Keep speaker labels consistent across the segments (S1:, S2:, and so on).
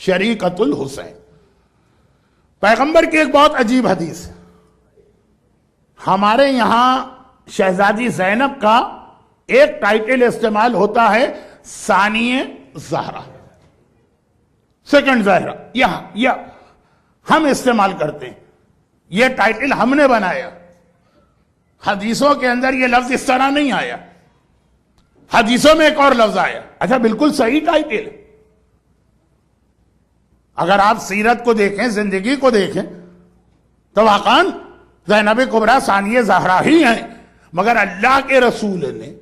S1: شریکۃ الحسین. پیغمبر کی ایک بہت عجیب حدیث ہے. ہمارے یہاں شہزادی زینب کا ایک ٹائٹل استعمال ہوتا ہے ثانیہ زہرا، سیکنڈ زہرا. یہاں ہم استعمال کرتے ہیں، یہ ٹائٹل ہم نے بنایا. حدیثوں کے اندر یہ لفظ اس طرح نہیں آیا، حدیثوں میں ایک اور لفظ آیا. اچھا، بالکل صحیح ٹائٹل. اگر آپ سیرت کو دیکھیں، زندگی کو دیکھیں، تو واقعاً زینب کبریٰ ثانیہ زہرا ہی ہیں. مگر اللہ کے رسول نے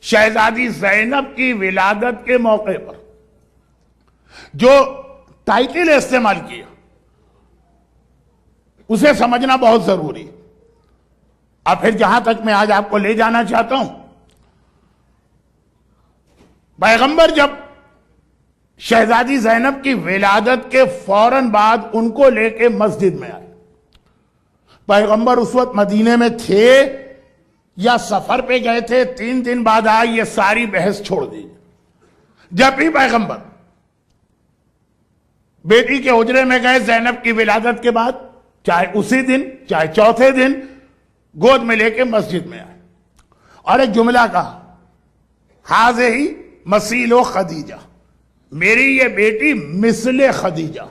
S1: شہزادی زینب کی ولادت کے موقع پر جو ٹائٹل استعمال کیا اسے سمجھنا بہت ضروری ہے. اور پھر جہاں تک میں آج آپ کو لے جانا چاہتا ہوں، پیغمبر جب شہزادی زینب کی ولادت کے فوراً بعد ان کو لے کے مسجد میں آئے. پیغمبر اس وقت مدینے میں تھے یا سفر پہ گئے تھے، 3 دن بعد آئے، یہ ساری بحث چھوڑ دیجیے. جب بھی پیغمبر بیٹی کے حجرے میں گئے زینب کی ولادت کے بعد، چاہے اسی دن چاہے چوتھے دن، گود میں لے کے مسجد میں آئے اور ایک جملہ کہا، ہذہ مثیل خدیجہ، میری یہ بیٹی مثل خدیجہ.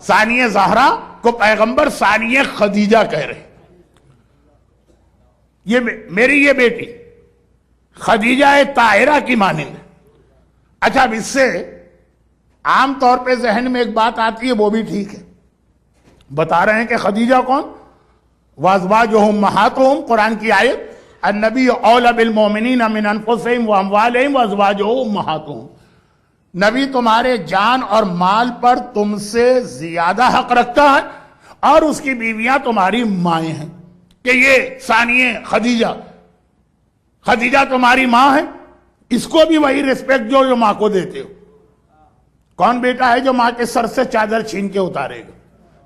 S1: ثانیہ زہرا کو پیغمبر ثانیہ خدیجہ کہہ رہے. میری یہ بیٹی خدیجہ طاہرہ کی مانند. اچھا، اب اس سے عام طور پہ ذہن میں ایک بات آتی ہے، وہ بھی ٹھیک ہے. بتا رہے ہیں کہ خدیجہ کون؟ وازواجہم امہاتہم، قرآن کی آیت، النبی اولی بالمؤمنین من انفسہم واموالہم وازواجہم امہاتہم. نبی تمہارے جان اور مال پر تم سے زیادہ حق رکھتا ہے اور اس کی بیویاں تمہاری مائیں ہیں. کہ یہ ثانیہ خدیجہ تمہاری ماں ہے، اس کو بھی وہی ریسپیکٹ جو ماں کو دیتے ہو. کون بیٹا ہے جو ماں کے سر سے چادر چھین کے اتارے گا؟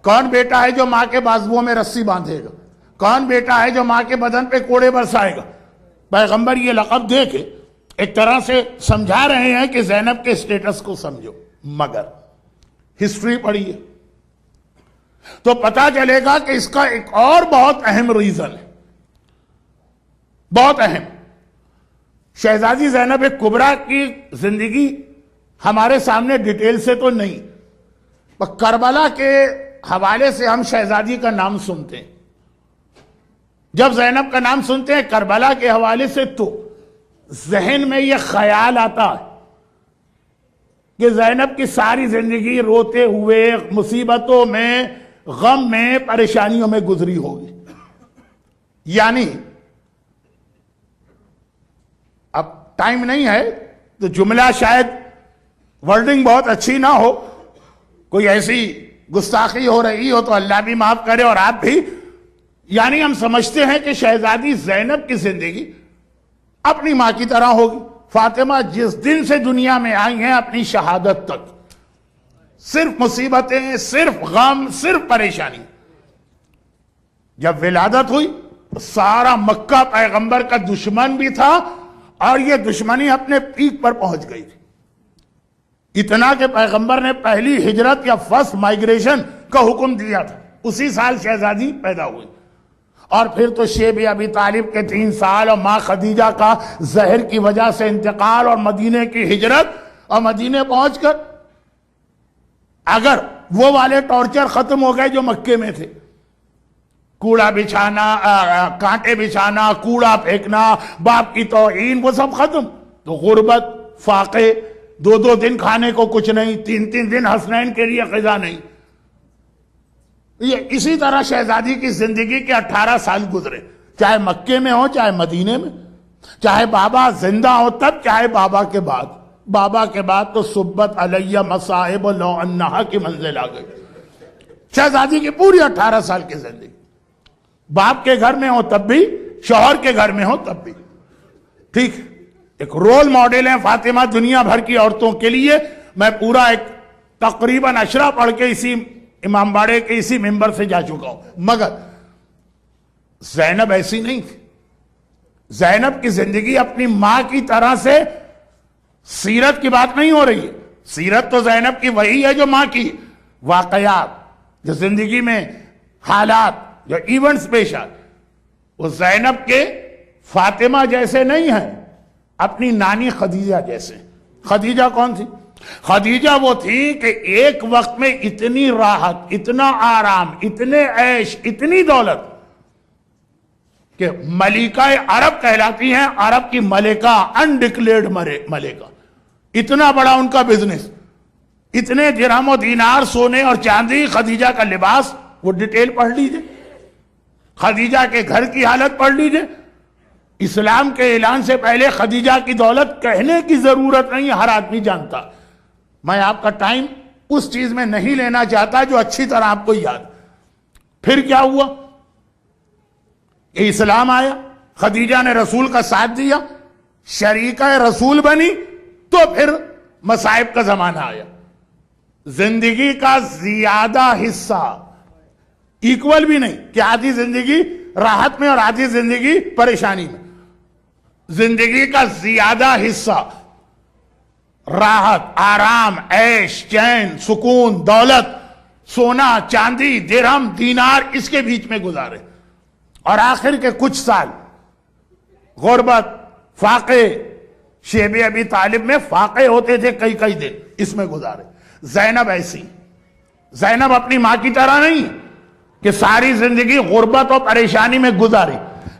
S1: کون بیٹا ہے جو ماں کے بازوؤں میں رسی باندھے گا؟ کون بیٹا ہے جو ماں کے بدن پہ کوڑے برسائے گا؟ پیغمبر یہ لقب دے کے ایک طرح سے سمجھا رہے ہیں کہ زینب کے سٹیٹس کو سمجھو. مگر ہسٹری پڑھیے تو پتا چلے گا کہ اس کا ایک اور بہت اہم ریزن ہے، بہت اہم. شہزادی زینب کبریٰ کی زندگی ہمارے سامنے ڈیٹیل سے تو نہیں، پر کربلا کے حوالے سے ہم شہزادی کا نام سنتے ہیں. جب زینب کا نام سنتے ہیں کربلا کے حوالے سے، تو ذہن میں یہ خیال آتا ہے کہ زینب کی ساری زندگی روتے ہوئے، مصیبتوں میں، غم میں، پریشانیوں میں گزری ہوگی. یعنی اب ٹائم نہیں ہے تو جملہ شاید ورڈنگ بہت اچھی نہ ہو، کوئی ایسی گستاخی ہو رہی ہو تو اللہ بھی معاف کرے اور آپ بھی. یعنی ہم سمجھتے ہیں کہ شہزادی زینب کی زندگی اپنی ماں کی طرح ہوگی. فاطمہ جس دن سے دنیا میں آئی ہیں اپنی شہادت تک صرف مصیبتیں، صرف غم، صرف پریشانی. جب ولادت ہوئی سارا مکہ پیغمبر کا دشمن بھی تھا اور یہ دشمنی اپنے پیک پر پہنچ گئی تھی. اتنا کہ پیغمبر نے پہلی ہجرت یا فرسٹ مائگریشن کا حکم دیا تھا. اسی سال شہزادی پیدا ہوئی. اور پھر تو شیب ابی طالب کے 3 سال اور ماں خدیجہ کا زہر کی وجہ سے انتقال اور مدینے کی ہجرت، اور مدینے پہنچ کر اگر وہ والے ٹارچر ختم ہو گئے جو مکے میں تھے، کوڑا بچھانا، کانٹے بچھانا، کوڑا پھینکنا، باپ کی توہین، وہ سب ختم. تو غربت، فاقے، 2 دن کھانے کو کچھ نہیں، 3 دن حسنین کے لیے غذا نہیں. یہ اسی طرح شہزادی کی زندگی کے 18 سال گزرے، چاہے مکے میں ہو چاہے مدینے میں، چاہے بابا زندہ ہو تب چاہے بابا کے بعد. بابا کے بعد تو صبت علیہ مصائب لو انہا کی منزل آ گئی. شہزادی کی پوری 18 سال کی زندگی باپ کے گھر میں ہو تب بھی، شوہر کے گھر میں ہو تب بھی. ٹھیک، ایک رول ماڈل ہے فاطمہ دنیا بھر کی عورتوں کے لیے. میں پورا ایک تقریباً اشرا پڑھ کے اسی امام باڑے کے اسی ممبر سے جا چکا ہوں. مگر زینب ایسی نہیں تھی. زینب کی زندگی اپنی ماں کی طرح سے، سیرت کی بات نہیں ہو رہی ہے، سیرت تو زینب کی وہی ہے جو ماں کی واقعات، جو زندگی میں حالات، جو ایونٹس پیش آئے، وہ زینب کے فاطمہ جیسے نہیں ہیں، اپنی نانی خدیجہ جیسے۔ خدیجہ کون تھی؟ خدیجہ وہ تھی کہ ایک وقت میں اتنی راحت، اتنا آرام، اتنے عیش، اتنی دولت کہ ملکہ عرب کہلاتی ہیں، عرب کی ملکہ، انڈکلیئرڈ ملکہ۔ اتنا بڑا ان کا بزنس، اتنے درہم و دینار سونے اور چاندی، خدیجہ کا لباس، وہ ڈیٹیل پڑھ لیجئے، خدیجہ کے گھر کی حالت پڑھ لیجئے۔ اسلام کے اعلان سے پہلے خدیجہ کی دولت کہنے کی ضرورت نہیں، ہر آدمی جانتا۔ میں آپ کا ٹائم اس چیز میں نہیں لینا چاہتا جو اچھی طرح آپ کو یاد۔ پھر کیا ہوا کہ اسلام آیا، خدیجہ نے رسول کا ساتھ دیا، شریکہ رسول بنی، تو پھر مصائب کا زمانہ آیا۔ زندگی کا زیادہ حصہ ایکول بھی نہیں کہ آدھی زندگی راحت میں اور آدھی زندگی پریشانی میں، زندگی کا زیادہ حصہ راحت، آرام، عیش، چین، سکون، دولت، سونا، چاندی، درہم، دینار، اس کے بیچ میں گزارے، اور آخر کے کچھ سال غربت، فاقے، شیب ابی طالب میں فاقے ہوتے تھے کئی کئی دن، اس میں گزارے۔ زینب ایسی، زینب اپنی ماں کی طرح نہیں کہ ساری زندگی غربت اور پریشانی میں گزاری۔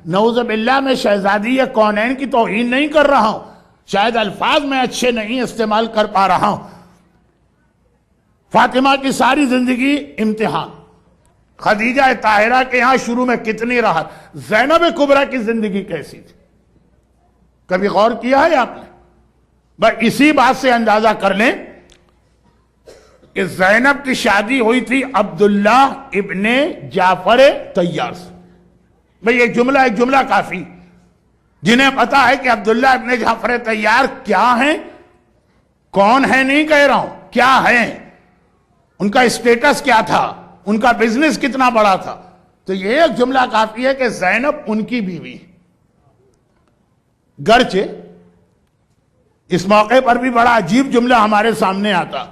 S1: نعوذ باللہ میں شہزادی کونین کی توہین نہیں کر رہا ہوں، شاید الفاظ میں اچھے نہیں استعمال کر پا رہا ہوں۔ فاطمہ کی ساری زندگی امتحان، خدیجہ طاہرہ کے ہاں شروع میں کتنی راحت، زینب کبریٰ کی زندگی کیسی تھی؟ کبھی غور کیا ہے آپ نے؟ بس اسی بات سے اندازہ کر لیں کہ زینب کی شادی ہوئی تھی عبداللہ ابن جعفر طیار سے۔ بھئی ایک جملہ کافی، جنہیں پتا ہے کہ عبداللہ ابن جعفر طیار کیا ہیں، کون ہے نہیں کہہ رہا ہوں، کیا ہیں، ان کا اسٹیٹس کیا تھا، ان کا بزنس کتنا بڑا تھا، تو یہ ایک جملہ کافی ہے کہ زینب ان کی بیوی۔ گرچہ اس موقع پر بھی بڑا عجیب جملہ ہمارے سامنے آتا،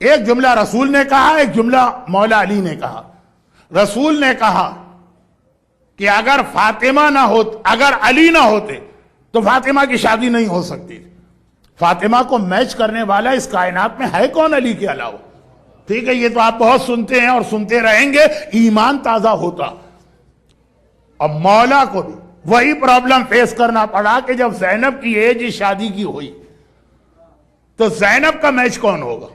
S1: ایک جملہ رسول نے کہا، ایک جملہ مولا علی نے کہا۔ رسول نے کہا کہ اگر فاطمہ نہ ہوتے، اگر علی نہ ہوتے تو فاطمہ کی شادی نہیں ہو سکتی تھی۔ فاطمہ کو میچ کرنے والا اس کائنات میں ہے کون علی کے علاوہ؟ ٹھیک ہے، یہ تو آپ بہت سنتے ہیں اور سنتے رہیں گے، ایمان تازہ ہوتا۔ اور مولا کو بھی وہی پرابلم فیس کرنا پڑا کہ جب زینب کی ایج شادی کی ہوئی تو زینب کا میچ کون ہوگا؟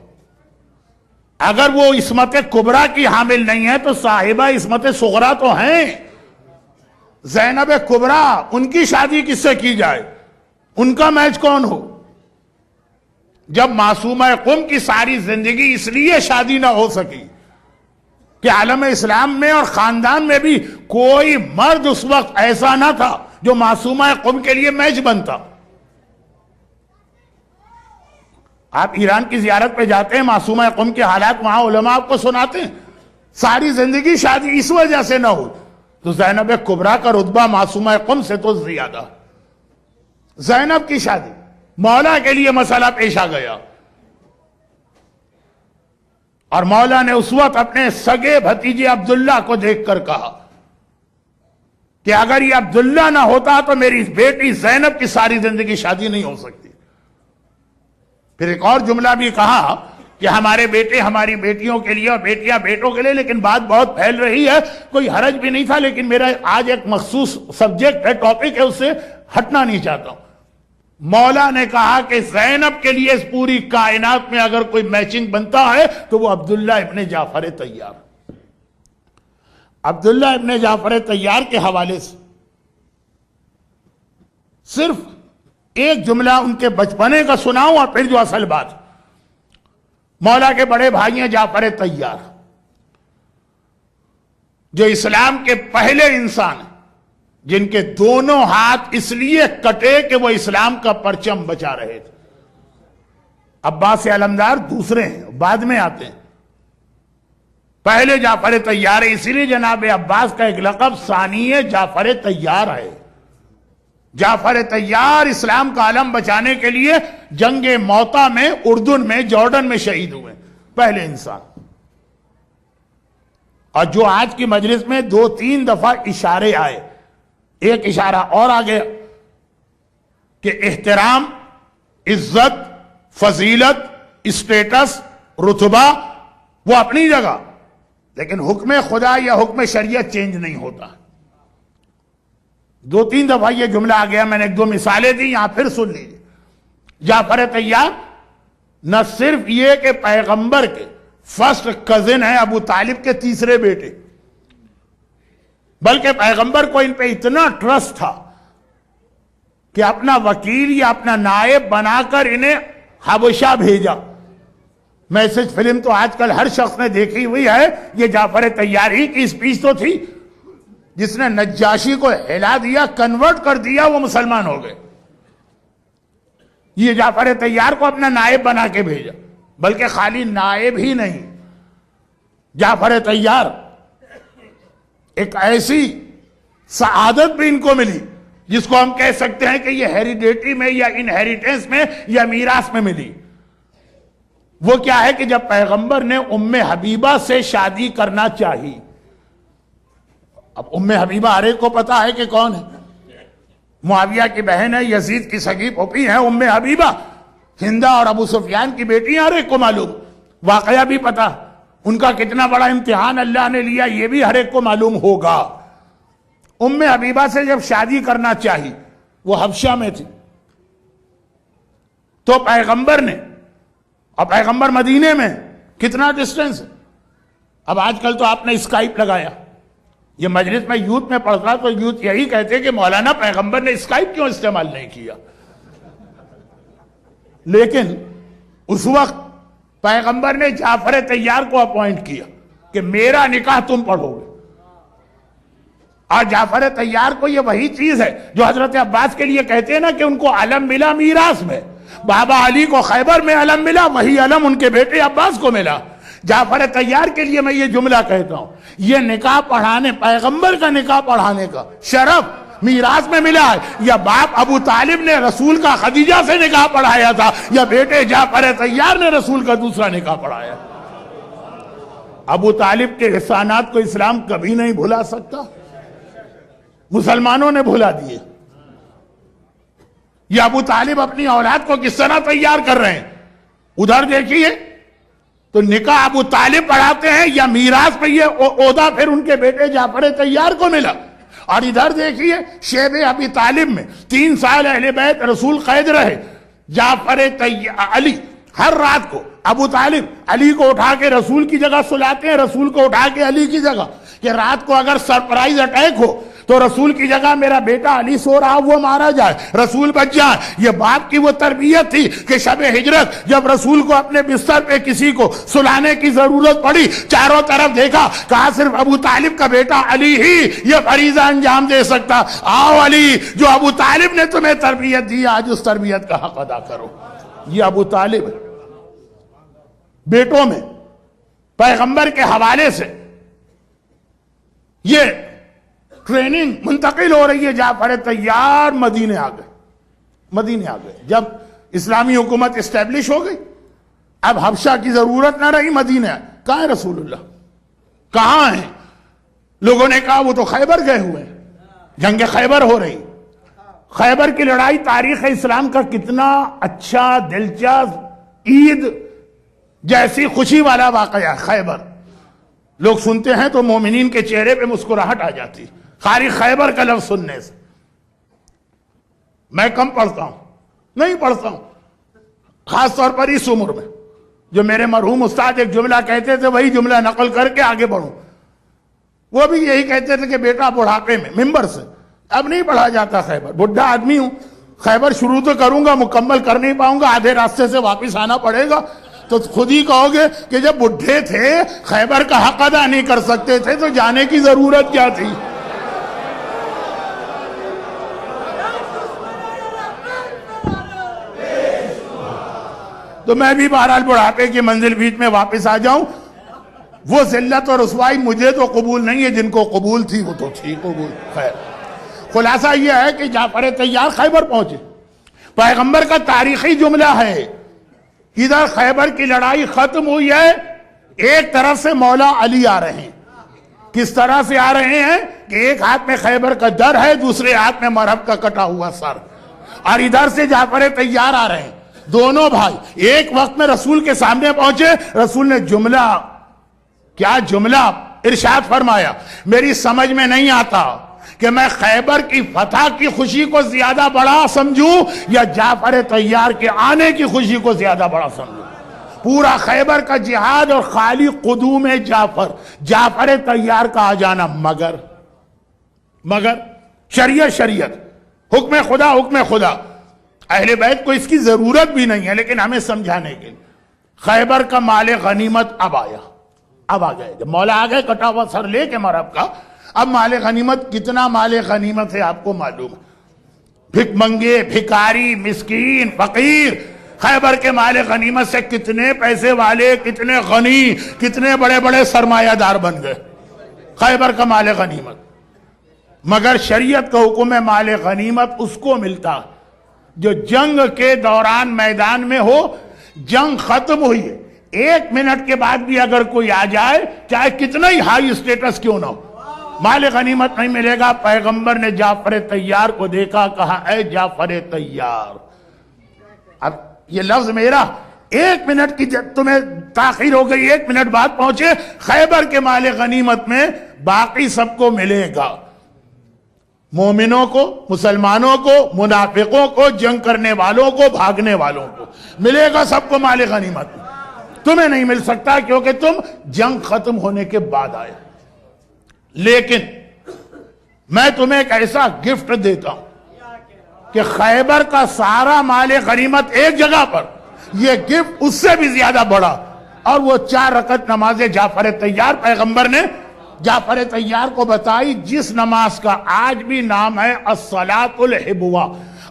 S1: اگر وہ عصمت کبریٰ کی حامل نہیں ہے تو صاحبہ عصمت صغریٰ تو ہیں۔ زینب کبریٰ، ان کی شادی کس سے کی جائے؟ ان کا میچ کون ہو؟ جب معصومہ قم کی ساری زندگی اس لیے شادی نہ ہو سکی کہ عالم اسلام میں اور خاندان میں بھی کوئی مرد اس وقت ایسا نہ تھا جو معصومہ قم کے لیے میچ بنتا۔ آپ ایران کی زیارت پہ جاتے ہیں، معصومہ قم کے حالات وہاں علماء آپ کو سناتے ہیں، ساری زندگی شادی اس وجہ سے نہ ہو، تو زینب کبریٰ کا رتبہ معصومہ قم سے تو زیادہ۔ زینب کی شادی، مولا کے لیے مسئلہ پیش آ گیا، اور مولا نے اس وقت اپنے سگے بھتیجے عبداللہ کو دیکھ کر کہا کہ اگر یہ عبداللہ نہ ہوتا تو میری بیٹی زینب کی ساری زندگی شادی نہیں ہو سکتی۔ پھر ایک اور جملہ بھی کہا کہ ہمارے بیٹے ہماری بیٹیوں کے لیے اور بیٹیاں بیٹوں کے لیے، لیکن بات بہت پھیل رہی ہے، کوئی حرج بھی نہیں تھا، لیکن میرا آج ایک مخصوص سبجیکٹ ہے، ٹاپک ہے، اس سے ہٹنا نہیں چاہتا ہوں۔ مولا نے کہا کہ زینب کے لیے اس پوری کائنات میں اگر کوئی میچنگ بنتا ہے تو وہ عبداللہ ابن جعفر طیار۔ عبداللہ ابن جعفر طیار کے حوالے سے صرف ایک جملہ ان کے بچپنے کا سناؤں اور پھر جو اصل بات۔ مولا کے بڑے بھائی ہیں جعفر طیار، جو اسلام کے پہلے انسان ہیں جن کے دونوں ہاتھ اس لیے کٹے کہ وہ اسلام کا پرچم بچا رہے تھے۔ عباس علمدار دوسرے ہیں، بعد میں آتے ہیں، پہلے جعفر طیار ہے، اسی لیے جناب عباس کا ایک لقب ثانی جعفر طیار ہے۔ جعفر طیار اسلام کا علم بچانے کے لیے جنگ موتا میں اردن میں جارڈن میں شہید ہوئے، پہلے انسان. اور جو آج کی مجلس میں 2-3 دفعہ اشارے آئے، ایک اشارہ اور آ گیا کہ احترام، عزت، فضیلت، اسٹیٹس، رتبہ وہ اپنی جگہ، لیکن حکم خدا یا حکم شریعت چینج نہیں ہوتا. 2-3 دفعہ یہ جملہ آ گیا، میں نے 1-2 مثالیں دی، یہاں پھر سن لیجیے. جعفر طیار نہ صرف یہ کہ پیغمبر کے فرسٹ کزن ہیں، ابو طالب کے تیسرے بیٹے، بلکہ پیغمبر کو ان پہ اتنا ٹرسٹ تھا کہ اپنا وکیل یا اپنا نائب بنا کر انہیں حبشہ بھیجا. میسج فلم تو آج کل ہر شخص نے دیکھی ہوئی ہے، یہ جعفر طیار ہی کی اسپیچ تو تھی جس نے نجاشی کو ہلا دیا، کنورٹ کر دیا، وہ مسلمان ہو گئے. یہ جعفر طیار کو اپنا نائب بنا کے بھیجا، بلکہ خالی نائب ہی نہیں، جعفر طیار ایک ایسی سعادت بھی ان کو ملی جس کو ہم کہہ سکتے ہیں کہ یہ ہیریڈیٹی میں یا انہیریٹنس میں یا میراث میں ملی. وہ کیا ہے کہ جب پیغمبر نے ام حبیبہ سے شادی کرنا چاہی، اب ام حبیبہ ہر ایک کو پتا ہے کہ کون ہے، معاویہ کی بہن ہے، یزید کی سگی پھوپھی ہے ام حبیبہ، ہندہ اور ابو سفیان کی بیٹی ہیں، ہر ایک کو معلوم، واقعہ بھی پتا، ان کا کتنا بڑا امتحان اللہ نے لیا یہ بھی ہر ایک کو معلوم ہوگا. ام حبیبہ سے جب شادی کرنا چاہی، وہ حبشہ میں تھی، تو پیغمبر نے، اور پیغمبر مدینے میں کتنا ڈسٹنس ہے. اب آج کل تو آپ نے اسکائپ لگایا، یہ مجلس میں یوتھ میں پڑھتا تو یوتھ یہی کہتے کہ مولانا پیغمبر نے اسکائپ کیوں استعمال نہیں کیا. لیکن اس وقت پیغمبر نے جعفر طیار کو اپوائنٹ کیا کہ میرا نکاح تم پڑھو گے. اور جعفر طیار کو یہ وہی چیز ہے جو حضرت عباس کے لیے کہتے ہیں نا کہ ان کو علم ملا میراث میں. بابا علی کو خیبر میں علم ملا، وہی علم ان کے بیٹے عباس کو ملا. جعفر طیار کے لیے میں یہ جملہ کہتا ہوں، یہ نکاح پڑھانے، پیغمبر کا نکاح پڑھانے کا شرف میراث میں ملا ہے. یا باپ ابو طالب نے رسول کا خدیجہ سے نکاح پڑھایا تھا، یا بیٹے جعفر طیار نے رسول کا دوسرا نکاح پڑھایا. ابو طالب کے احسانات کو اسلام کبھی نہیں بھلا سکتا، مسلمانوں نے بھلا دیے. یہ ابو طالب اپنی اولاد کو کس طرح تیار کر رہے ہیں. ادھر دیکھیے تو نکاح ابو طالب پڑھاتے ہیں، یا میراث پہ یہ عہدہ پھر ان کے بیٹے جعفر طیار کو ملا. اور ادھر دیکھیے شیب ابی طالب میں 3 سال اہل بیت رسول قید رہے. جعفر علی ہر رات کو ابو طالب علی کو اٹھا کے رسول کی جگہ سلاتے ہیں، رسول کو اٹھا کے علی کی جگہ، کہ رات کو اگر سرپرائز اٹیک ہو تو رسول کی جگہ میرا بیٹا علی سو رہا وہ مارا جائے، رسول بچ جائے. یہ باپ کی وہ تربیت تھی کہ شب ہجرت جب رسول کو اپنے بستر پہ کسی کو سلانے کی ضرورت پڑی، چاروں طرف دیکھا، کہا صرف ابو طالب کا بیٹا علی ہی یہ فریضہ انجام دے سکتا. آؤ علی، جو ابو طالب نے تمہیں تربیت دی، آج اس تربیت کا حق ادا کرو. یہ ابو طالب بیٹوں میں پیغمبر کے حوالے سے یہ ٹریننگ منتقل ہو رہی ہے. جعفر طیار مدینے آ گئے. جب اسلامی حکومت اسٹیبلش ہو گئی، اب حبشہ کی ضرورت نہ رہی، مدینے آئے. کہاں ہے رسول اللہ؟ کہاں ہیں؟ لوگوں نے کہا وہ تو خیبر گئے ہوئے ہیں، جنگ خیبر ہو رہی. خیبر کی لڑائی تاریخ اسلام کا کتنا اچھا، دلچسپ، عید جیسی خوشی والا واقعہ ہے. خیبر لوگ سنتے ہیں تو مومنین کے چہرے پہ مسکراہٹ آ جاتی خالی خیبر کا لفظ سننے سے. میں کم پڑھتا ہوں، نہیں پڑھتا ہوں، خاص طور پر اس عمر میں. جو میرے مرحوم استاد ایک جملہ کہتے تھے وہی جملہ نقل کر کے آگے بڑھوں. وہ بھی یہی کہتے تھے کہ بیٹا بڑھاپے میں ممبر سے اب نہیں پڑھا جاتا خیبر. بڈھا آدمی ہوں، خیبر شروع تو کروں گا، مکمل کر نہیں پاؤں گا، آدھے راستے سے واپس آنا پڑے گا. تو خود ہی کہو گے کہ جب بڈھے تھے خیبر کا حق ادا نہیں کر سکتے تھے تو جانے کی ضرورت کیا تھی. تو میں بھی بہرحال بڑھاپے کی منزل بیچ میں واپس آ جاؤں. وہ ذلت اور رسوائی مجھے تو قبول نہیں ہے، جن کو قبول تھی وہ تو تھی قبول. خیر، خلاصہ یہ ہے کہ جعفر طیار خیبر پہنچے. پیغمبر کا تاریخی جملہ ہے, ادھر خیبر کی لڑائی ختم ہوئی ہے, ایک طرف سے مولا علی آ رہے ہیں. کس طرح سے آ رہے ہیں کہ ایک ہاتھ میں خیبر کا در ہے, دوسرے ہاتھ میں مرہب کا کٹا ہوا سر, اور ادھر سے جعفر طیار آ رہے ہیں. دونوں بھائی ایک وقت میں رسول کے سامنے پہنچے. رسول نے جملہ, کیا جملہ ارشاد فرمایا, میری سمجھ میں نہیں آتا کہ میں خیبر کی فتح کی خوشی کو زیادہ بڑا سمجھوں یا جعفر طیار کے آنے کی خوشی کو زیادہ بڑا سمجھوں. پورا خیبر کا جہاد اور خالی قدوم جعفر طیار کا آ جانا. مگر شریعت, حکم خدا, اہل بیت کو اس کی ضرورت بھی نہیں ہے, لیکن ہمیں سمجھانے کے لیے خیبر کا مال غنیمت اب آ گئے. جب مولا آ گئے کٹا ہوا سر لے کے مرہب کا, اب مال غنیمت, کتنا مال غنیمت ہے آپ کو معلوم ہے. بھک منگے, بھکاری, مسکین, فقیر, خیبر کے مال غنیمت سے کتنے پیسے والے, کتنے غنی, کتنے بڑے بڑے سرمایہ دار بن گئے خیبر کا مال غنیمت. مگر شریعت کا حکم ہے مال غنیمت اس کو ملتا جو جنگ کے دوران میدان میں ہو. جنگ ختم ہوئی ہے, 1 منٹ کے بعد بھی اگر کوئی آ جائے, چاہے کتنا ہی ہائی اسٹیٹس کیوں نہ ہو, مال غنیمت نہیں ملے گا. پیغمبر نے جعفر طیار کو دیکھا, کہا اے جعفر طیار. اب یہ لفظ میرا, 1 منٹ کی تمہیں تاخیر ہو گئی, 1 منٹ بعد پہنچے. خیبر کے مال غنیمت میں باقی سب کو ملے گا, مومنوں کو, مسلمانوں کو, منافقوں کو, جنگ کرنے والوں کو, بھاگنے والوں کو ملے گا سب کو مال غنیمت. تمہیں نہیں مل سکتا کیونکہ تم جنگ ختم ہونے کے بعد آئے. لیکن میں تمہیں ایک ایسا گفٹ دیتا ہوں کہ خیبر کا سارا مال غنیمت ایک جگہ پر, یہ گفٹ اس سے بھی زیادہ بڑا, اور وہ 4 رکعت نماز جعفر طیار. پیغمبر نے جعفر طیار کو بتائی جس نماز کا آج بھی نام ہے الصلاۃ الحبوہ.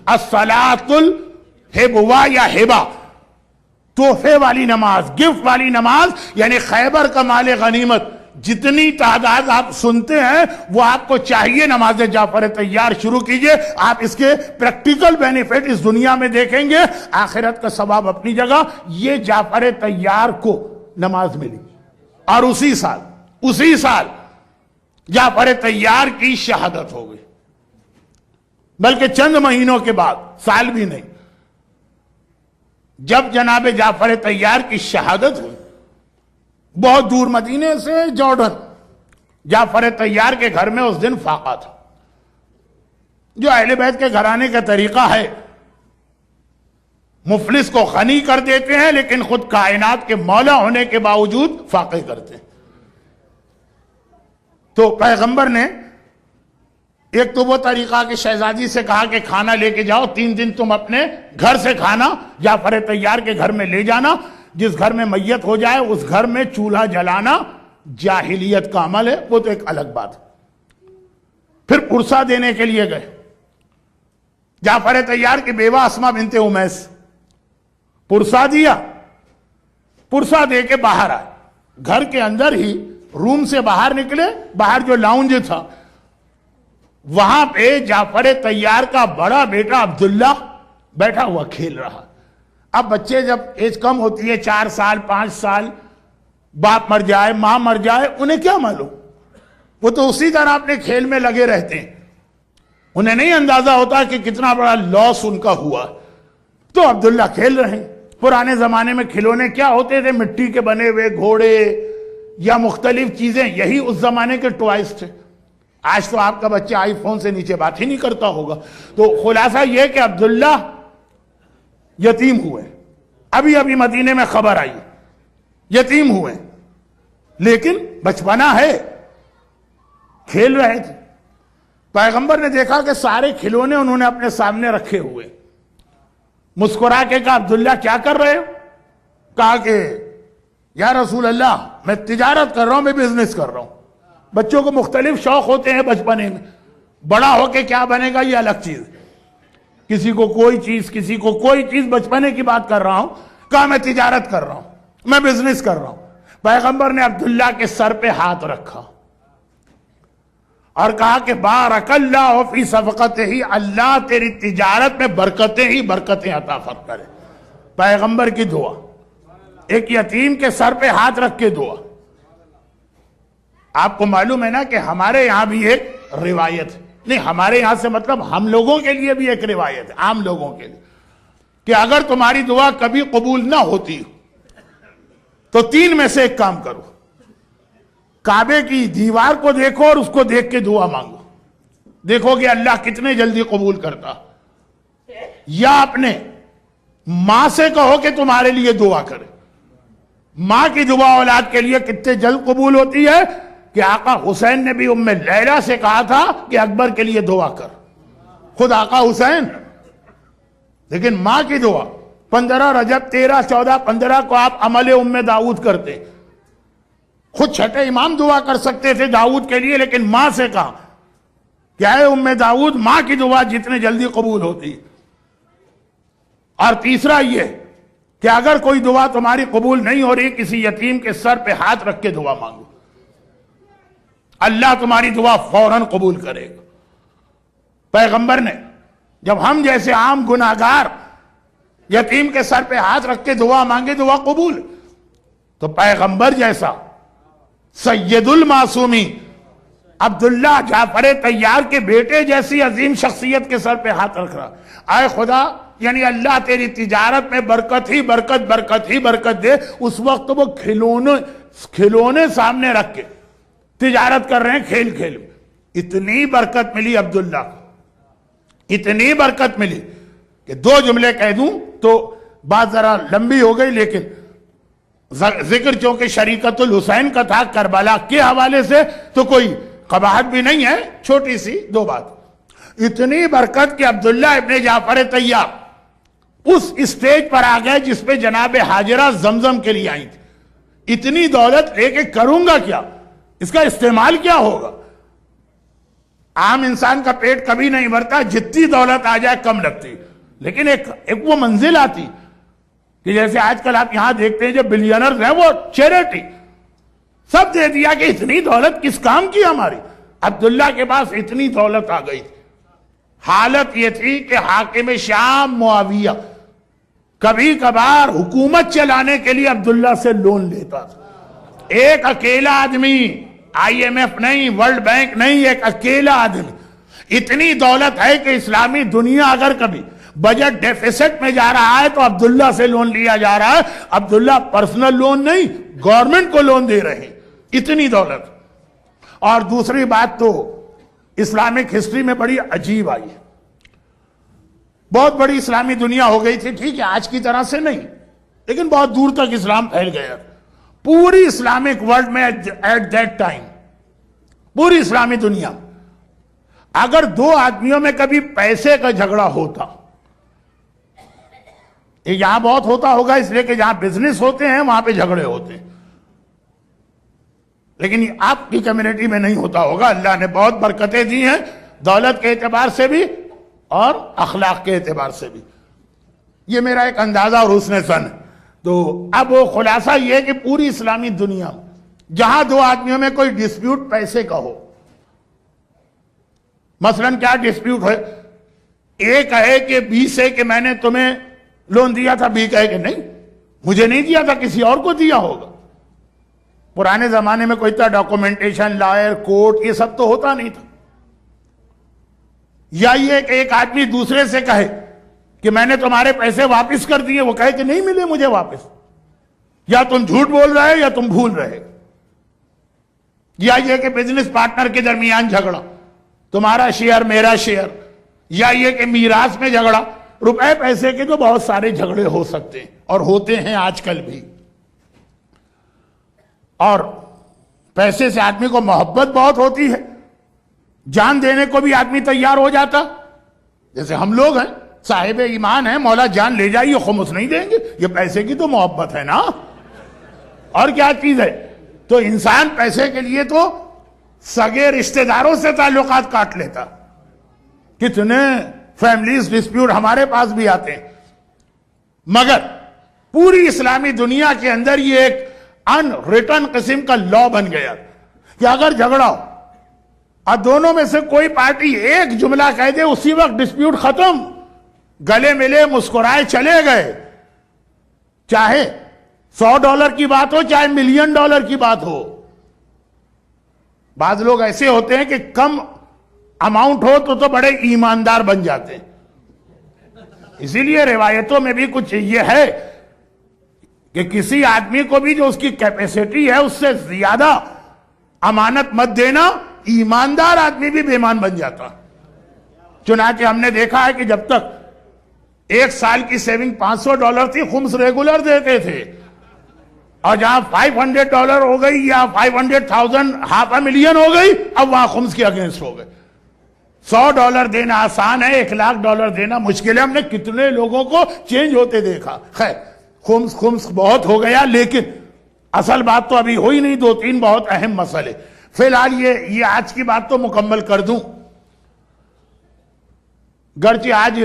S1: الصلاۃ الحبوہ یا ہبہ, تحفے والی نماز, گفٹ والی نماز. یعنی خیبر کا مال غنیمت جتنی تعداد آپ سنتے ہیں وہ آپ کو چاہیے نماز جعفر طیار شروع کیجئے. آپ اس کے پریکٹیکل بینیفٹ اس دنیا میں دیکھیں گے, آخرت کا ثواب اپنی جگہ. یہ جعفر طیار کو نماز ملی, اور اسی سال جعفر طیار کی شہادت ہو گئی, بلکہ چند مہینوں کے بعد, سال بھی نہیں. جب جناب جعفر طیار کی شہادت ہوئی, بہت دور مدینے سے جارڈن, جعفر طیار کے گھر میں اس دن فاقہ تھا. جو اہل بیت کے گھرانے کا طریقہ ہے, مفلس کو غنی کر دیتے ہیں لیکن خود کائنات کے مولا ہونے کے باوجود فاقے کرتے ہیں. تو پیغمبر نے ایک تو وہ طریقہ کہ شہزادی سے کہا کہ کھانا لے کے جاؤ, 3 دن تم اپنے گھر سے کھانا جعفر طیار کے گھر میں لے جانا. جس گھر میں میت ہو جائے اس گھر میں چولہا جلانا جاہلیت کا عمل ہے, وہ تو ایک الگ بات ہے. پھر پرسہ دینے کے لیے گئے. جعفر طیار کی بیوہ اسما بنت امیس, پرسہ دیا, پرسہ دے کے باہر آئے. گھر کے اندر ہی روم سے باہر نکلے, باہر جو لاؤنج تھا وہاں پہ جعفر طیار کا بڑا بیٹا عبداللہ بیٹھا ہوا کھیل رہا. اب بچے جب ایج کم ہوتی ہے, 4 سال 5 سال, باپ مر جائے, ماں مر جائے, انہیں کیا معلوم, وہ تو اسی طرح اپنے کھیل میں لگے رہتے ہیں. انہیں نہیں اندازہ ہوتا کہ کتنا بڑا لاس ان کا ہوا. تو عبداللہ کھیل رہے ہیں. پرانے زمانے میں کھلونے کیا ہوتے تھے, مٹی کے بنے ہوئے گھوڑے یا مختلف چیزیں, یہی اس زمانے کے ٹوائز تھے. آج تو آپ کا بچہ آئی فون سے نیچے بات ہی نہیں کرتا ہوگا. تو خلاصہ یہ کہ عبداللہ یتیم ہوئے, ابھی مدینے میں خبر آئی, یتیم ہوئے, لیکن بچپنا ہے, کھیل رہے تھے. پیغمبر نے دیکھا کہ سارے کھلونے انہوں نے اپنے سامنے رکھے ہوئے. مسکرا کے کہا عبداللہ کیا کر رہے ہو؟ کہا کہ یا رسول اللہ میں تجارت کر رہا ہوں, میں بزنس کر رہا ہوں. بچوں کو مختلف شوق ہوتے ہیں بچپنے میں, بڑا ہو کے کیا بنے گا یہ الگ چیز. کسی کو کوئی چیز, کسی کو کوئی چیز, بچپنے کی بات کر رہا ہوں. کہا میں تجارت کر رہا ہوں, میں بزنس کر رہا ہوں. پیغمبر نے عبداللہ کے سر پہ ہاتھ رکھا اور کہا کہ بارک اللہ فی صفقتہ، اللہ تیری تجارت میں برکتیں ہی برکتیں عطا فرمائے۔ پیغمبر کی دعا، ایک یتیم کے سر پہ ہاتھ رکھ کے دعا۔ آپ کو معلوم ہے نا کہ ہمارے یہاں بھی ایک روایت ہے، نہیں ہمارے یہاں سے مطلب ہم لوگوں کے لیے بھی ایک روایت ہے، عام لوگوں کے لیے، کہ اگر تمہاری دعا کبھی قبول نہ ہوتی تو 3 میں سے ایک کام کرو، کعبے کی دیوار کو دیکھو اور اس کو دیکھ کے دعا مانگو، دیکھو کہ اللہ کتنے جلدی قبول کرتا، یا اپنے ماں سے کہو کہ تمہارے لیے دعا کرے۔ ماں کی دعا اولاد کے لیے کتنے جلد قبول ہوتی ہے کہ آقا حسین نے بھی ام لیلہ سے کہا تھا کہ اکبر کے لیے دعا کر، خود آقا حسین۔ لیکن ماں کی دعا 15 رجب 13 14 15 کو آپ عمل ام داؤد کرتے، خود چھٹے امام دعا کر سکتے تھے داؤد کے لیے، لیکن ماں سے کہا کہ اے ام داؤد، ماں کی دعا جتنے جلدی قبول ہوتی۔ اور تیسرا یہ کہ اگر کوئی دعا تمہاری قبول نہیں ہو رہی، کسی یتیم کے سر پہ ہاتھ رکھ کے دعا مانگو، اللہ تمہاری دعا فوراً قبول کرے گا۔ پیغمبر نے جب ہم جیسے عام گناہگار یتیم کے سر پہ ہاتھ رکھ کے دعا مانگے، دعا قبول، تو پیغمبر جیسا سید المعصومین عبداللہ جعفر طیار کے بیٹے جیسی عظیم شخصیت کے سر پہ ہاتھ رکھ رہا، آئے خدا یعنی اللہ تیری تجارت میں برکت ہی برکت، برکت ہی برکت دے۔ اس وقت وہ کھلونے سامنے رکھ کے تجارت کر رہے ہیں، کھیل کھیل میں۔ اتنی برکت ملی عبداللہ کو، اتنی برکت ملی کہ 2 جملے کہہ دوں تو بات ذرا لمبی ہو گئی، لیکن ذکر چونکہ شریکت الحسین کا تھا کربلا کے حوالے سے تو کوئی قباحت بھی نہیں ہے، چھوٹی سی 2 بات۔ اتنی برکت کہ عبداللہ ابن جعفر طیار اس اسٹیج پر آ گئے جس پہ جناب حاجرہ زمزم کے لیے آئی تھی۔ اتنی دولت لے کے کروں گا کیا، اس کا استعمال کیا ہوگا؟ عام انسان کا پیٹ کبھی نہیں بھرتا، جتنی دولت آ جائے کم لگتی، لیکن ایک وہ منزل آتی کہ جیسے آج کل آپ یہاں دیکھتے ہیں جو بلینرز ہیں وہ چیریٹی سب دے دیا کہ اتنی دولت کس کام کی ہماری۔ عبداللہ کے پاس اتنی دولت آ گئی تھی، حالت یہ تھی کہ حاکم شام معاویہ کبھی کبھار حکومت چلانے کے لیے عبداللہ سے لون لیتا تھا۔ ایک اکیلا آدمی، آئی ایم ایف نہیں، ورلڈ بینک نہیں، ایک اکیلا آدمی، اتنی دولت ہے کہ اسلامی دنیا اگر کبھی بجٹ ڈیفیسٹ میں جا رہا ہے تو عبداللہ سے لون لیا جا رہا ہے۔ عبداللہ پرسنل لون نہیں، گورنمنٹ کو لون دے رہے ہیں، اتنی دولت۔ اور دوسری بات تو اسلامک ہسٹری میں بڑی عجیب آئی ہے، بہت بڑی اسلامی دنیا ہو گئی تھی، ٹھیک ہے آج کی طرح سے نہیں، لیکن بہت دور تک اسلام پھیل گیا، پوری اسلامک ورلڈ میں ایٹ دیٹ ٹائم، پوری اسلامی دنیا اگر 2 آدمیوں میں کبھی پیسے کا جھگڑا ہوتا، یہاں بہت ہوتا ہوگا اس لیے کہ جہاں بزنس ہوتے ہیں وہاں پہ جھگڑے ہوتے ہیں، لیکن آپ کی کمیونٹی میں نہیں ہوتا ہوگا۔ اللہ نے بہت برکتیں دی ہیں، دولت کے اعتبار سے بھی اور اخلاق کے اعتبار سے بھی، یہ میرا ایک اندازہ اور حسن سن ہے۔ تو اب وہ خلاصہ یہ ہے کہ پوری اسلامی دنیا جہاں 2 آدمیوں میں کوئی ڈسپیوٹ پیسے کا ہو، مثلا کیا ڈسپیوٹ ہے، اے کہے کہ بی سے کہ میں نے تمہیں لون دیا تھا، بی کہے کہ نہیں مجھے نہیں دیا تھا کسی اور کو دیا ہوگا۔ پرانے زمانے میں کوئی اتنا ڈاکومنٹیشن، لائر، کورٹ یہ سب تو ہوتا نہیں تھا۔ یا یہ کہ ایک آدمی دوسرے سے کہے کہ میں نے تمہارے پیسے واپس کر دیے، وہ کہے کہ نہیں ملے مجھے واپس، یا تم جھوٹ بول رہے یا تم بھول رہے۔ یا یہ کہ بزنس پارٹنر کے درمیان جھگڑا، تمہارا شیئر میرا شیئر، یا یہ کہ میراث میں جھگڑا، روپے پیسے کے تو بہت سارے جھگڑے ہو سکتے ہیں اور ہوتے ہیں آج کل بھی۔ اور پیسے سے آدمی کو محبت بہت ہوتی ہے، جان دینے کو بھی آدمی تیار ہو جاتا، جیسے ہم لوگ ہیں صاحب ایمان ہیں، مولا جان لے جائیے خمس نہیں دیں گے، یہ پیسے کی تو محبت ہے نا، اور کیا چیز ہے۔ تو انسان پیسے کے لیے تو سگے رشتہ داروں سے تعلقات کاٹ لیتا، کتنے فیملیز ڈسپیوٹ ہمارے پاس بھی آتے ہیں، مگر پوری اسلامی دنیا کے اندر یہ ایک ان ریٹن قسم کا لا بن گیا کہ اگر جھگڑا ہو اور دونوں میں سے کوئی پارٹی ایک جملہ کہہ دے اسی وقت ڈسپیوٹ ختم، گلے ملے مسکرائے چلے گئے، چاہے $100 کی بات ہو چاہے $1 ملین کی بات ہو۔ بعض لوگ ایسے ہوتے ہیں کہ کم اماؤنٹ ہو تو بڑے ایماندار بن جاتے ہیں، اسی لیے روایتوں میں بھی کچھ یہ ہے کہ کسی آدمی کو بھی جو اس کی کیپیسٹی ہے اس سے زیادہ امانت مت دینا، ایماندار آدمی بھی بے ایمان بن جاتا۔ چنانچہ ہم نے دیکھا ہے کہ جب تک 1 سال کی سیونگ $500 تھی، خمس ریگولر دیتے تھے، اور جہاں $500 ہو گئی یا 500,000 $500,000 ہو گئی، اب وہاں خمس کے اگینسٹ ہو گئے۔ $100 دینا آسان ہے، $1,00,000 دینا مشکل ہے۔ ہم نے کتنے لوگوں کو چینج ہوتے دیکھا۔ خیر خمس بہت ہو گیا، لیکن اصل بات تو ابھی ہوئی نہیں، 2-3 بہت اہم مسئلے۔ فی الحال یہ آج کی بات تو مکمل کر دوں، گرچہ آج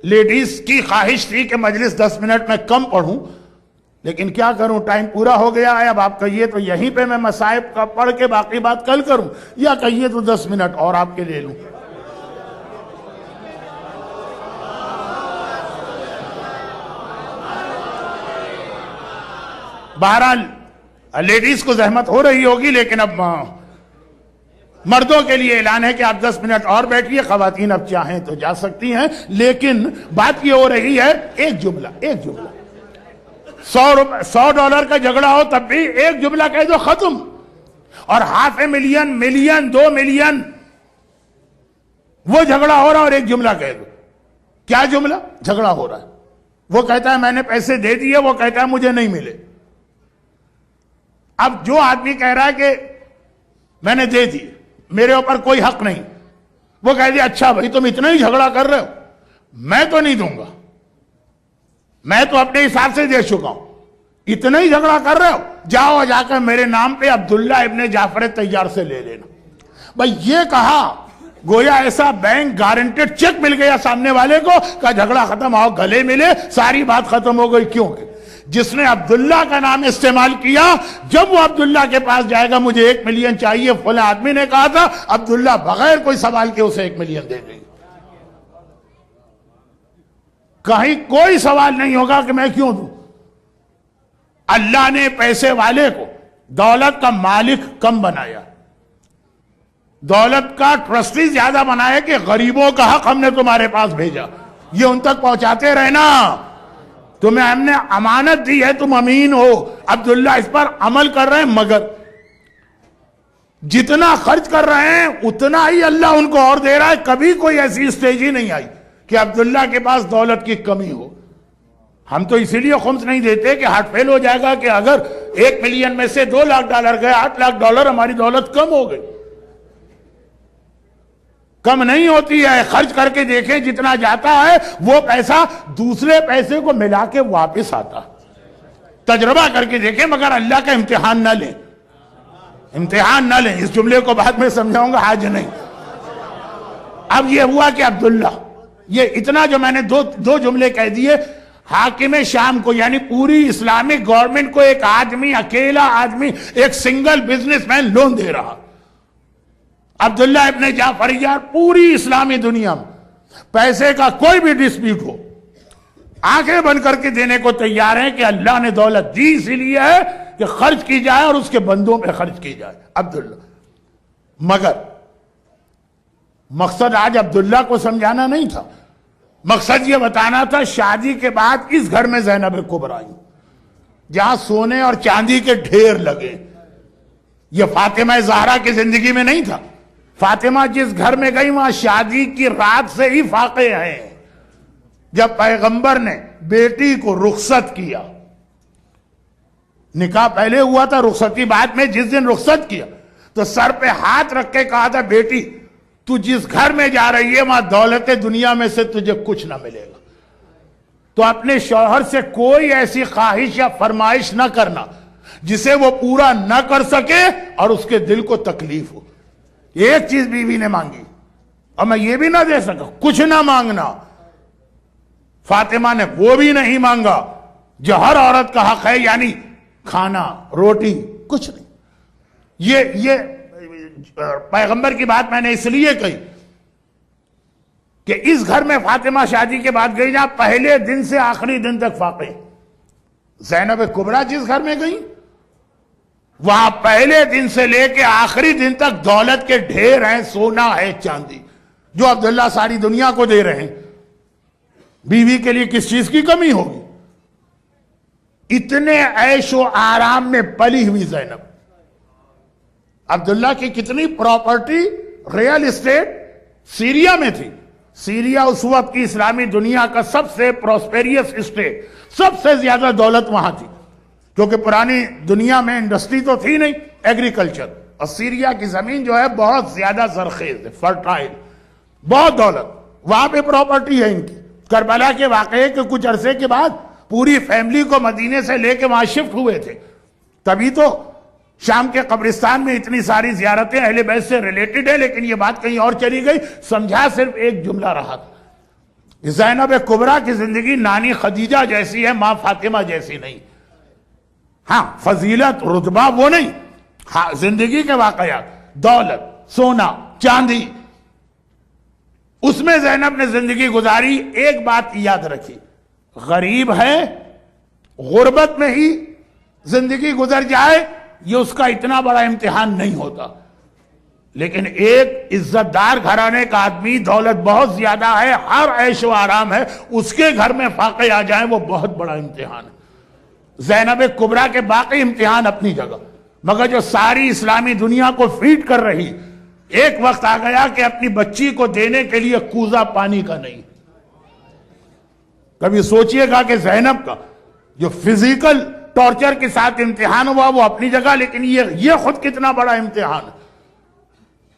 S1: لیڈیز کی خواہش تھی کہ مجلس 10 منٹ میں کم پڑھوں، لیکن کیا کروں، ٹائم پورا ہو گیا ہے۔ اب آپ کہیے تو یہیں پہ میں مصائب کا پڑھ کے باقی بات کل کروں، یا کہیے تو 10 منٹ اور آپ کے لے لوں۔ بہرحال لیڈیز کو زحمت ہو رہی ہوگی، لیکن اب مردوں کے لیے اعلان ہے کہ آپ 10 منٹ اور بیٹھیے، خواتین اب چاہیں تو جا سکتی ہیں۔ لیکن بات یہ ہو رہی ہے، ایک جملہ $100 کا جھگڑا ہو تب بھی ایک جملہ کہہ دو ختم، اور $500,000 ملین 2 ملین وہ جھگڑا ہو رہا اور ایک جملہ کہہ دو۔ کیا جملہ؟ جھگڑا ہو رہا ہے، وہ کہتا ہے میں نے پیسے دے دیے، وہ کہتا ہے مجھے نہیں ملے۔ اب جو آدمی کہہ رہا ہے کہ میں نے دے دی، میرے اوپر کوئی حق نہیں، وہ کہہ دیا اچھا بھائی تم اتنا ہی جھگڑا کر رہے ہو، میں تو نہیں دوں گا، میں تو اپنے حساب سے دے چکا ہوں، اتنا ہی جھگڑا کر رہے ہو، جاؤ جا کر میرے نام پہ عبداللہ ابن جعفر طیار سے لے لینا۔ بھائی یہ کہا گویا ایسا بینک گارنٹیڈ چیک مل گیا سامنے والے کو کہ جھگڑا ختم، آؤ گلے ملے، ساری بات ختم ہو گئی۔ کیوں کہ جس نے عبداللہ کا نام استعمال کیا، جب وہ عبداللہ کے پاس جائے گا مجھے 1 ملین چاہیے، فلاں آدمی نے کہا تھا، عبداللہ بغیر کوئی سوال کے اسے 1 ملین دے دیں گے، کہیں کوئی سوال نہیں ہوگا کہ میں کیوں دوں۔ اللہ نے پیسے والے کو دولت کا مالک کم بنایا، دولت کا ٹرسٹی زیادہ بنایا کہ غریبوں کا حق ہم نے تمہارے پاس بھیجا، یہ ان تک پہنچاتے رہنا، تمہیں ہم نے امانت دی ہے، تم امین ہو۔ عبداللہ اس پر عمل کر رہے ہیں، مگر جتنا خرچ کر رہے ہیں اتنا ہی اللہ ان کو اور دے رہا ہے۔ کبھی کوئی ایسی اسٹیج ہی نہیں آئی کہ عبداللہ کے پاس دولت کی کمی ہو۔ ہم تو اسی لیے خمس نہیں دیتے کہ ہارٹ فیل ہو جائے گا کہ اگر 1 ملین میں سے $2,00,000 گئے، $8,00,000 ہماری دولت کم ہو گئی۔ کم نہیں ہوتی ہے، خرچ کر کے دیکھیں جتنا جاتا ہے وہ پیسہ دوسرے پیسے کو ملا کے واپس آتا، تجربہ کر کے دیکھیں، مگر اللہ کا امتحان نہ لیں، امتحان نہ لیں۔ اس جملے کو بعد میں سمجھاؤں گا، آج نہیں۔ اب یہ ہوا کہ عبداللہ، یہ اتنا جو میں نے دو جملے کہہ دیے، حاکم شام کو یعنی پوری اسلامک گورنمنٹ کو ایک آدمی، اکیلا آدمی، ایک سنگل بزنس مین لون دے رہا، عبداللہ ابن جعفر یار پوری اسلامی دنیا میں پیسے کا کوئی بھی ڈسپیوٹ ہو آنکھیں بند کر کے دینے کو تیار ہیں کہ اللہ نے دولت دی اسی لیے ہے کہ خرچ کی جائے اور اس کے بندوں پہ خرچ کی جائے۔ عبداللہ، مگر مقصد آج عبداللہ کو سمجھانا نہیں تھا، مقصد یہ بتانا تھا شادی کے بعد اس گھر میں زینب کبریٰ آئی جہاں سونے اور چاندی کے ڈھیر لگے۔ یہ فاطمہ زہرا کی زندگی میں نہیں تھا، فاطمہ جس گھر میں گئی وہاں شادی کی رات سے ہی واقع ہیں، جب پیغمبر نے بیٹی کو رخصت کیا، نکاح پہلے ہوا تھا، رخصتی بعد میں، جس دن رخصت کیا تو سر پہ ہاتھ رکھ کے کہا تھا بیٹی تو جس گھر میں جا رہی ہے وہاں دولت دنیا میں سے تجھے کچھ نہ ملے گا، تو اپنے شوہر سے کوئی ایسی خواہش یا فرمائش نہ کرنا جسے وہ پورا نہ کر سکے اور اس کے دل کو تکلیف ہو۔ ایک چیز بیوی نے مانگی اور میں یہ بھی نہ دے سکا، کچھ نہ مانگنا، فاطمہ نے وہ بھی نہیں مانگا جو ہر عورت کا حق ہے، یعنی کھانا روٹی کچھ نہیں۔ یہ پیغمبر کی بات میں نے اس لیے کہی کہ اس گھر میں فاطمہ شادی کے بعد گئی جہاں پہلے دن سے آخری دن تک فاقے. زینب کبریٰ جس گھر میں گئی وہاں پہلے دن سے لے کے آخری دن تک دولت کے ڈھیر ہیں، سونا ہے، چاندی، جو عبداللہ ساری دنیا کو دے رہے ہیں. بیوی کے لیے کس چیز کی کمی ہوگی؟ اتنے عیش و آرام میں پلی ہوئی زینب. عبداللہ کی کتنی پراپرٹی، ریل اسٹیٹ سیریا میں تھی. سیریا اس وقت کی اسلامی دنیا کا سب سے پروسپیریس اسٹیٹ، سب سے زیادہ دولت وہاں تھی، کیونکہ پرانی دنیا میں انڈسٹری تو تھی نہیں، ایگریکلچر. اور سیریا کی زمین جو ہے بہت زیادہ زرخیز ہے، فرٹائل، بہت دولت. وہاں پہ پراپرٹی ہے ان کی. کربلا کے واقعے کے کچھ عرصے کے بعد پوری فیملی کو مدینے سے لے کے وہاں شفٹ ہوئے تھے. تبھی تو شام کے قبرستان میں اتنی ساری زیارتیں اہل بیت سے ریلیٹڈ ہے، لیکن یہ بات کہیں اور چلی گئی. سمجھا صرف ایک جملہ رہا تھا، زینب کبریٰ کی زندگی نانی خدیجہ جیسی ہے، ماں فاطمہ جیسی نہیں. ہاں فضیلت، رتبہ وہ نہیں، ہاں زندگی کے واقعات، دولت، سونا، چاندی، اس میں زینب نے زندگی گزاری. ایک بات یاد رکھی، غریب ہے، غربت میں ہی زندگی گزر جائے یہ اس کا اتنا بڑا امتحان نہیں ہوتا. لیکن ایک عزت دار گھرانے کا آدمی، دولت بہت زیادہ ہے، ہر عیش و آرام ہے، اس کے گھر میں فاقے آ جائیں وہ بہت بڑا امتحان ہے. زینب کبریٰ کے باقی امتحان اپنی جگہ، مگر جو ساری اسلامی دنیا کو فیڈ کر رہی، ایک وقت آ گیا کہ اپنی بچی کو دینے کے لیے کوزہ پانی کا نہیں. کبھی سوچئے گا کہ زینب کا جو فزیکل ٹارچر کے ساتھ امتحان ہوا وہ اپنی جگہ، لیکن یہ خود کتنا بڑا امتحان ہے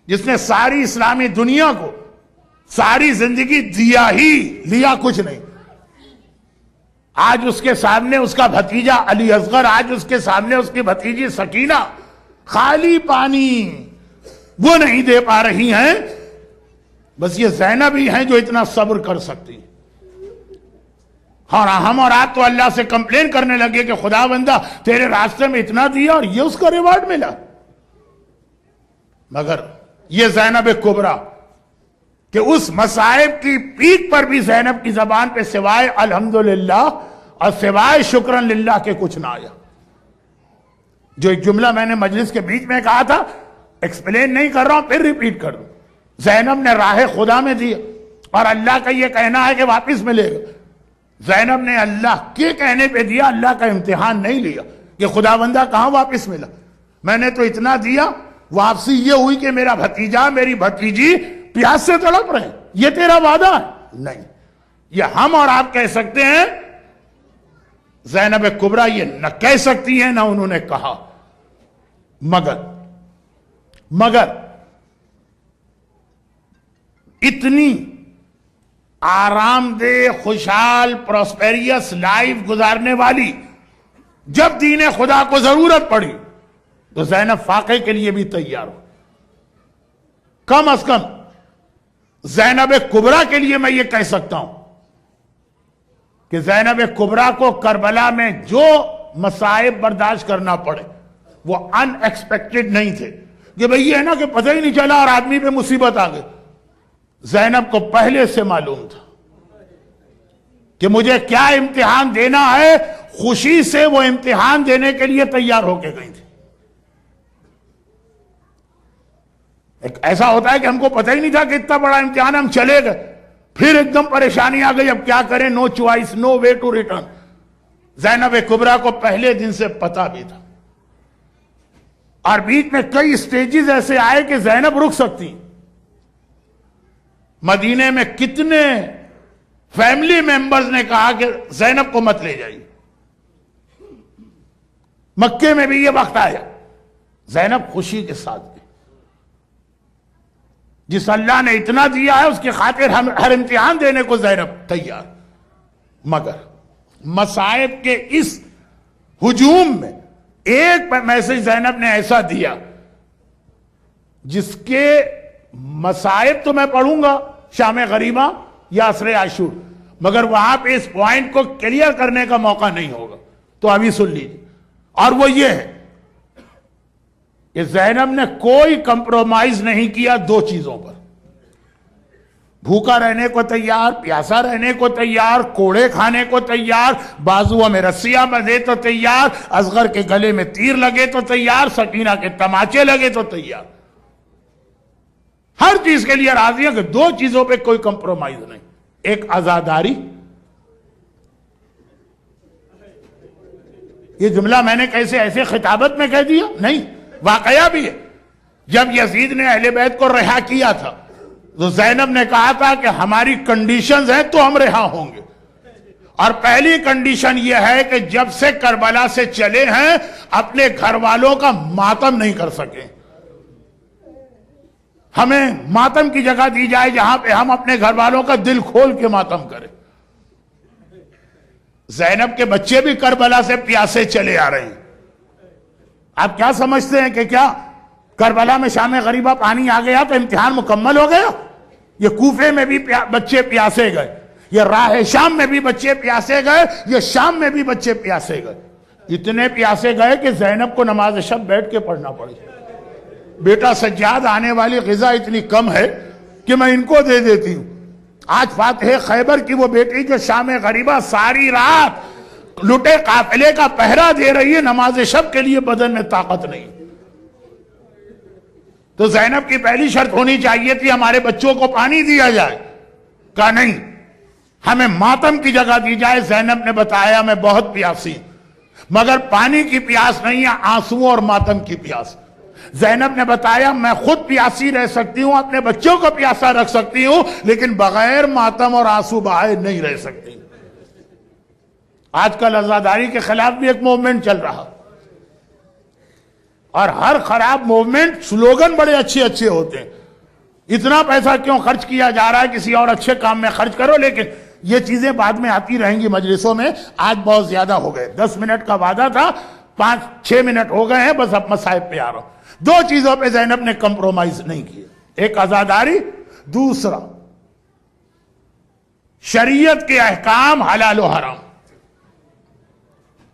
S1: جس نے ساری اسلامی دنیا کو ساری زندگی دیا ہی لیا کچھ نہیں. آج اس کے سامنے اس کا بھتیجا علی اصغر، آج اس کے سامنے اس کی بھتیجی سکینہ خالی پانی وہ نہیں دے پا رہی ہیں. بس یہ زینب ہی ہیں جو اتنا صبر کر سکتی. اور ہم اور آپ تو اللہ سے کمپلین کرنے لگے کہ خدا بندہ تیرے راستے میں اتنا دیا اور یہ اس کا ریوارڈ ملا. مگر یہ زینب کبریٰ کہ اس مصائب کی پیک پر بھی زینب کی زبان پہ سوائے الحمدللہ اور سوائے شکرن للہ کے کچھ نہ آیا. جو ایک جملہ میں نے مجلس کے بیچ میں کہا تھا، ایکسپلین نہیں کر رہا ہوں، پھر ریپیٹ کر دوں. زینب نے راہ خدا میں دیا اور اللہ کا یہ کہنا ہے کہ واپس ملے گا. زینب نے اللہ کے کہنے پہ دیا، اللہ کا امتحان نہیں لیا کہ خدا بندہ کہاں واپس ملا. میں نے تو اتنا دیا، واپسی یہ ہوئی کہ میرا بھتیجا میری بھتیجی پیاس سے تڑپ رہے ہیں، یہ تیرا وعدہ ہے؟ نہیں. یہ ہم اور آپ کہہ سکتے ہیں، زینب کبریٰ یہ نہ کہہ سکتی ہیں نہ انہوں نے کہا. مگر اتنی آرام دہ، خوشحال، پراسپیریس لائف گزارنے والی جب دین خدا کو ضرورت پڑی تو زینب فاقے کے لیے بھی تیار ہو. کم از کم زینب کبریٰ کے لیے میں یہ کہہ سکتا ہوں کہ زینب کبریٰ کو کربلا میں جو مصائب برداشت کرنا پڑے وہ ان ایکسپیکٹڈ نہیں تھے کہ بھئی یہ ہے نا کہ پتہ ہی نہیں چلا اور آدمی پہ مصیبت آ گئی. زینب کو پہلے سے معلوم تھا کہ مجھے کیا امتحان دینا ہے. خوشی سے وہ امتحان دینے کے لیے تیار ہو کے گئی تھی. ایک ایسا ہوتا ہے کہ ہم کو پتہ ہی نہیں تھا کہ اتنا بڑا امتحان، ہم چلے گئے، پھر ایک دم پریشانی آ گئی، اب کیا کریں، no choice, no way to return. Zainab Kubra کو پہلے دن سے پتا بھی تھا، اور بیچ میں کئی سٹیجز ایسے آئے کہ زینب رک سکتی. مدینے میں کتنے فیملی ممبرز نے کہا کہ زینب کو مت لے جائیے. مکے میں بھی یہ وقت آیا، زینب خوشی کے ساتھ گئی. جس اللہ نے اتنا دیا ہے اس کی خاطر ہر امتحان دینے کو زینب تیار. مگر مصائب کے اس ہجوم میں ایک میسج زینب نے ایسا دیا جس کے مصائب تو میں پڑھوں گا شام غریبہ یا عصر عاشور، مگر وہاں پہ اس پوائنٹ کو کلیئر کرنے کا موقع نہیں ہوگا، تو ابھی سن لیجیے. اور وہ یہ ہے کہ زینب نے کوئی کمپرومائز نہیں کیا دو چیزوں پر، بھوکا رہنے کو تیار، پیاسا رہنے کو تیار، کوڑے کھانے کو تیار، بازوؤں میں رسیاں بندھے تو تیار، اصغر کے گلے میں تیر لگے تو تیار، سکینہ کے تماچے لگے تو تیار، ہر چیز کے لیے راضی ہیں کہ دو چیزوں پہ کوئی کمپرومائز نہیں، ایک عزاداری، یہ جملہ میں نے کیسے ایسے خطابت میں کہہ دیا؟ نہیں، واقعہ بھی ہے۔ جب یزید نے اہل بیت کو رہا کیا تھا تو زینب نے کہا تھا کہ ہماری کنڈیشنز ہیں تو ہم رہا ہوں گے، اور پہلی کنڈیشن یہ ہے کہ جب سے کربلا سے چلے ہیں اپنے گھر والوں کا ماتم نہیں کر سکے، ہمیں ماتم کی جگہ دی جائے جہاں پہ ہم اپنے گھر والوں کا دل کھول کے ماتم کریں۔ زینب کے بچے بھی کربلا سے پیاسے چلے آ رہے ہیں۔ آپ کیا سمجھتے ہیں کہ کیا کربلا میں شام غریبہ پانی آ گیا تو امتحان مکمل ہو گیا؟ یہ کوفے میں بھی بچے پیاسے گئے، یہ راہ شام میں بھی بچے پیاسے گئے، یہ شام میں بھی بچے پیاسے گئے، اتنے پیاسے گئے کہ زینب کو نماز شب بیٹھ کے پڑھنا پڑی۔ بیٹا سجاد آنے والی غذا اتنی کم ہے کہ میں ان کو دے دیتی ہوں۔ آج فاتح خیبر کی وہ بیٹی جو شام غریبہ ساری رات لٹے قافلے کا پہرا دے رہی ہے، نماز شب کے لیے بدن میں طاقت نہیں۔ تو زینب کی پہلی شرط ہونی چاہیے تھی ہمارے بچوں کو پانی دیا جائے، کہا نہیں، ہمیں ماتم کی جگہ دی جائے۔ زینب نے بتایا میں بہت پیاسی مگر پانی کی پیاس نہیں ہے، آنسو اور ماتم کی پیاس۔ زینب نے بتایا میں خود پیاسی رہ سکتی ہوں، اپنے بچوں کو پیاسا رکھ سکتی ہوں، لیکن بغیر ماتم اور آنسو بہائے نہیں رہ سکتی۔ آج کل عزاداری کے خلاف بھی ایک موومنٹ چل رہا، اور ہر خراب موومنٹ سلوگن بڑے اچھے اچھے ہوتے ہیں، اتنا پیسہ کیوں خرچ کیا جا رہا ہے، کسی اور اچھے کام میں خرچ کرو۔ لیکن یہ چیزیں بعد میں آتی رہیں گی مجلسوں میں، آج بہت زیادہ ہو گئے، 10 منٹ کا وعدہ تھا، 5-6 منٹ ہو گئے ہیں، بس اب مصائب پہ آ رہا ہوں۔ دو چیزوں پہ زینب نے کمپرومائز نہیں کیا، ایک عزاداری، دوسرا شریعت کے احکام حلال و حرام۔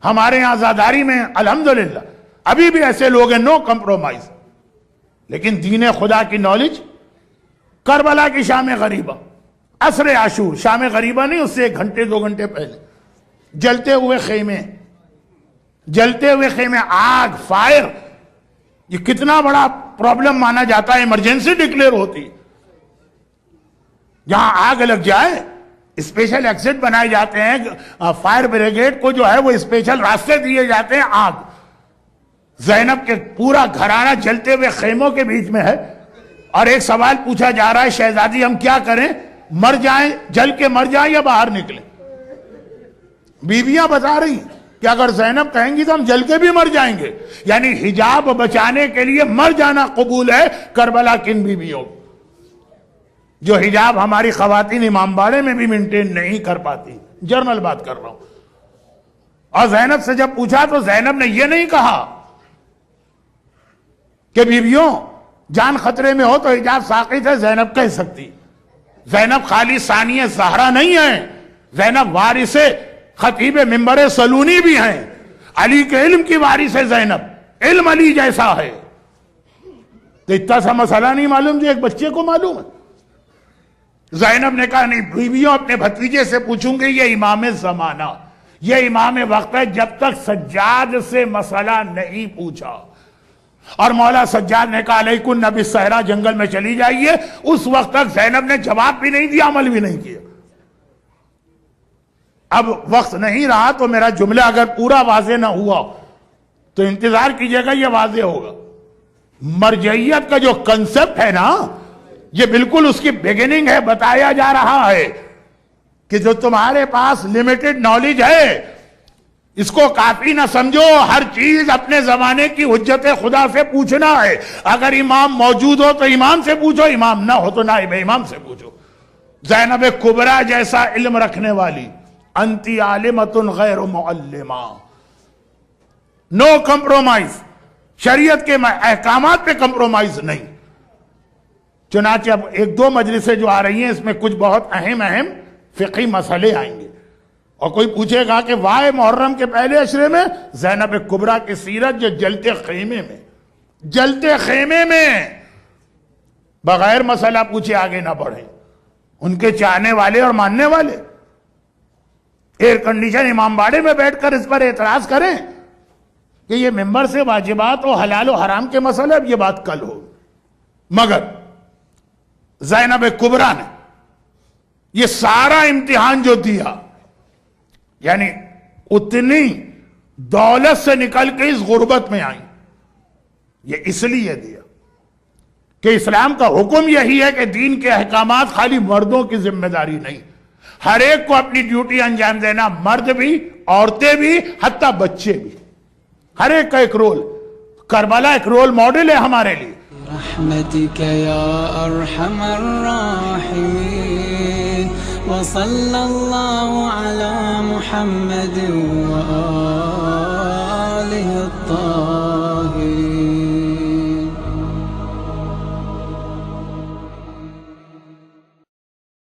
S1: ہمارے یہاں عزاداری میں الحمدللہ ابھی بھی ایسے لوگ ہیں، نو کمپرومائز، لیکن دین خدا کی نالج۔ کربلا کی شام غریبہ، عصر عاشور، شام غریبہ نہیں، اس سے 1 گھنٹے 2 گھنٹے پہلے جلتے ہوئے خیمے، آگ، فائر، یہ کتنا بڑا پرابلم مانا جاتا ہے، ایمرجنسی ڈکلیئر ہوتی۔ جہاں آگ لگ جائے اسپیشل ایکسٹ بنائے جاتے ہیں، فائر بریگیڈ کو جو ہے وہ اسپیشل راستے دیے جاتے ہیں۔ آگ، زینب کے پورا گھرانہ جلتے ہوئے خیموں کے بیچ میں ہے، اور ایک سوال پوچھا جا رہا ہے، شہزادی ہم کیا کریں، مر جائیں، جل کے مر جائیں یا باہر نکلیں؟ بیویاں بتا رہی ہیں کہ اگر زینب کہیں گی تو ہم جل کے بھی مر جائیں گے، یعنی حجاب بچانے کے لیے مر جانا قبول ہے۔ کربلا کن بیویوں جو حجاب ہماری خواتین امام باڑے میں بھی مینٹین نہیں کر پاتی، جرنل بات کر رہا ہوں۔ اور زینب سے جب پوچھا تو زینب نے یہ نہیں کہا کہ بیویوں جان خطرے میں ہو تو حجاب ساقط ہے، زینب کہہ سکتی۔ زینب خالی ثانیہ زہرا نہیں ہے، زینب وارث خطیب منبر سلونی بھی ہیں، علی کے علم کی وارث ہے زینب، علم علی جیسا ہے۔ تو اتنا سا مسئلہ نہیں معلوم جو ایک بچے کو معلوم ہے۔ زینب نے کہا نہیں، بیویوں اپنے بھتیجے سے پوچھوں گے، یہ امام زمانہ، یہ امام وقت ہے، جب تک سجاد سے مسئلہ نہیں پوچھا۔ اور مولا سجاد نے کہا علیکن نبی صحرا، جنگل میں چلی جائیے۔ اس وقت تک زینب نے جواب بھی نہیں دیا، عمل بھی نہیں کیا۔ اب وقت نہیں رہا تو میرا جملہ اگر پورا واضح نہ ہوا تو انتظار کیجئے گا، یہ واضح ہوگا۔ مرجعیت کا جو کنسپٹ ہے نا، یہ بالکل اس کی بیگننگ ہے، بتایا جا رہا ہے کہ جو تمہارے پاس لیمیٹڈ نالج ہے اس کو کافی نہ سمجھو، ہر چیز اپنے زمانے کی حجت خدا سے پوچھنا ہے۔ اگر امام موجود ہو تو امام سے پوچھو، امام نہ ہو تو نائب امام سے پوچھو۔ زینب کبریٰ جیسا علم رکھنے والی، انتی عالمۃ غیر معلمہ، نو کمپرومائز، شریعت کے احکامات پہ کمپرومائز نہیں۔ چنانچہ اب 1-2 مجلسیں جو آ رہی ہیں اس میں کچھ بہت اہم فقہی مسئلے آئیں گے، اور کوئی پوچھے گا کہ واہ محرم کے پہلے عشرے میں زینب کبریٰ کی سیرت جو جلتے خیمے میں جلتے خیمے میں بغیر مسئلہ پوچھے آگے نہ بڑھیں. ان کے چاہنے والے اور ماننے والے ایئر کنڈیشن امام باڑے میں بیٹھ کر اس پر اعتراض کریں کہ یہ ممبر سے واجبات و حلال و حرام کے مسئلے، اب یہ بات کل ہو. مگر زینب کبریٰ نے یہ سارا امتحان جو دیا، یعنی اتنی دولت سے نکل کے اس غربت میں آئیں، یہ اس لیے دیا کہ اسلام کا حکم یہی ہے کہ دین کے احکامات خالی مردوں کی ذمہ داری نہیں، ہر ایک کو اپنی ڈیوٹی انجام دینا، مرد بھی، عورتیں بھی، حتیٰ بچے بھی، ہر ایک کا ایک رول. کربلا ایک رول ماڈل ہے ہمارے لیے.
S2: رحمتك يا أرحم الراحمين وصلى الله على محمد وآله